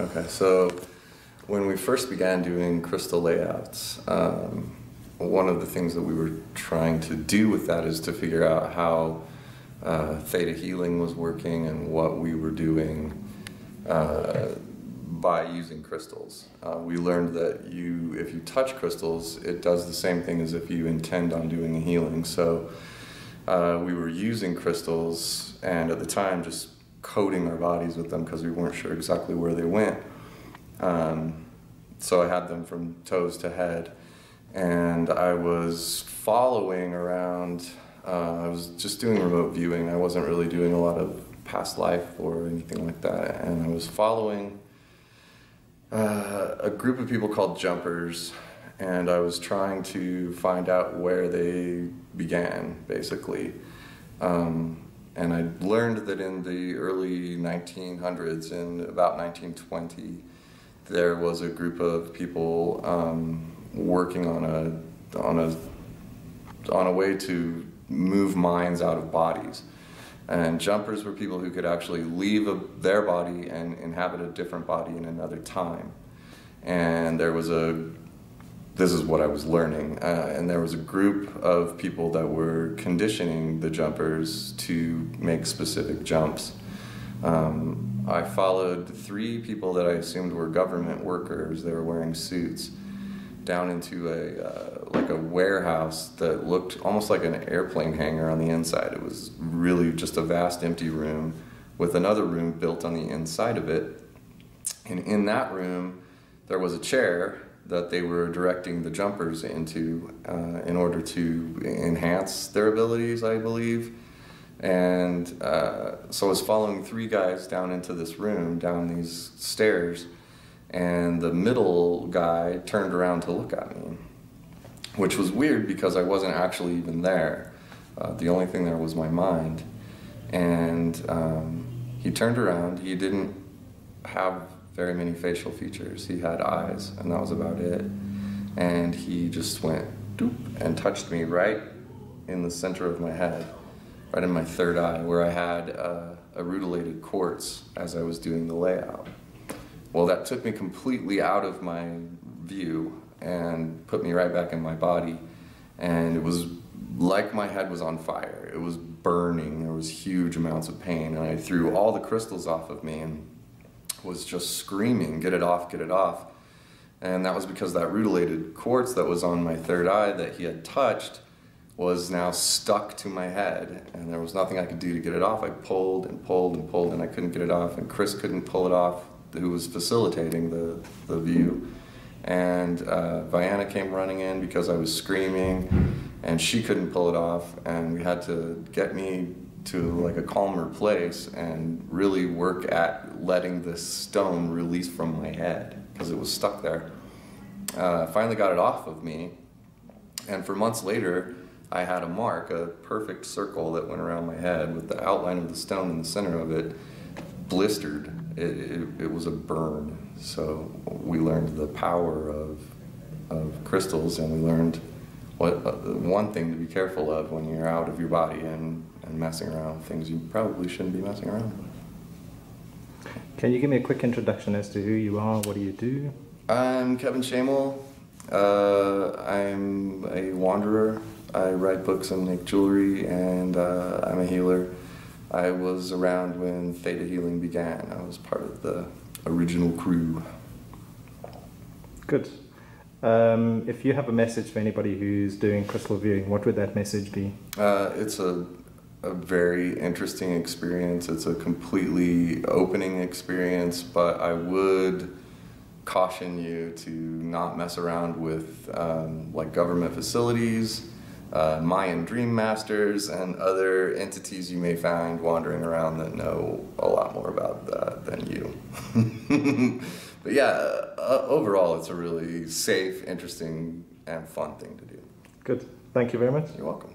Okay, so when we first began doing crystal layouts, one of the things that we were trying to do with that is to figure out how theta healing was working and what we were doing by using crystals. We learned that if you touch crystals, it does the same thing as if you intend on doing a healing. So we were using crystals, and at the time just coating our bodies with them because we weren't sure exactly where they went. So I had them from toes to head, and I was following around. I was just doing remote viewing. I wasn't really doing a lot of past life or anything like that, and I was following a group of people called jumpers, and I was trying to find out where they began, basically. And I learned that in the early 1900s, in about 1920, there was a group of people working on a way to move minds out of bodies. And jumpers were people who could actually leave their body and inhabit a different body in another time. And there was this is what I was learning, and there was a group of people that were conditioning the jumpers to make specific jumps. I followed 3 people that I assumed were government workers. They were wearing suits down into a warehouse that looked almost like an airplane hangar on the inside. It was really just a vast empty room with another room built on the inside of it. And in that room, there was a chair that they were directing the jumpers into in order to enhance their abilities, I believe. And so I was following 3 guys down into this room, down these stairs, and the middle guy turned around to look at me, which was weird because I wasn't actually even there. The only thing there was my mind. And he turned around. He didn't have very many facial features. He had eyes, and that was about it. And he just went doop and touched me right in the center of my head, right in my third eye, where I had a rutilated quartz as I was doing the layout. Well, that took me completely out of my view and put me right back in my body. And it was like my head was on fire. It was burning. There was huge amounts of pain. And I threw all the crystals off of me and was just screaming, "Get it off, get it off." And that was because that rutilated quartz that was on my third eye that he had touched was now stuck to my head, and there was nothing I could do to get it off. I pulled and pulled and pulled, and I couldn't get it off, and Chris couldn't pull it off, who was facilitating the view. And Vianna came running in because I was screaming, and she couldn't pull it off, and we had to get me to like a calmer place and really work at letting this stone release from my head because it was stuck there. Finally got it off of me, and for months later I had a mark, a perfect circle that went around my head with the outline of the stone in the center of it, blistered. It was a burn. So we learned the power of crystals, and we learned one thing to be careful of when you're out of your body and messing around with things you probably shouldn't be messing around with. Can you give me a quick introduction as to who you are, what do you do? I'm Kevin Shamel. I'm a wanderer. I write books and make jewelry, and I'm a healer. I was around when theta healing began. I was part of the original crew. Good. If you have a message for anybody who's doing crystal viewing, what would that message be? It's a very interesting experience. It's a completely opening experience, but I would caution you to not mess around with like government facilities, Mayan dream masters, and other entities you may find wandering around that know a lot more about that than you. But yeah, overall it's a really safe, interesting, and fun thing to do. Good. Thank you very much. You're welcome.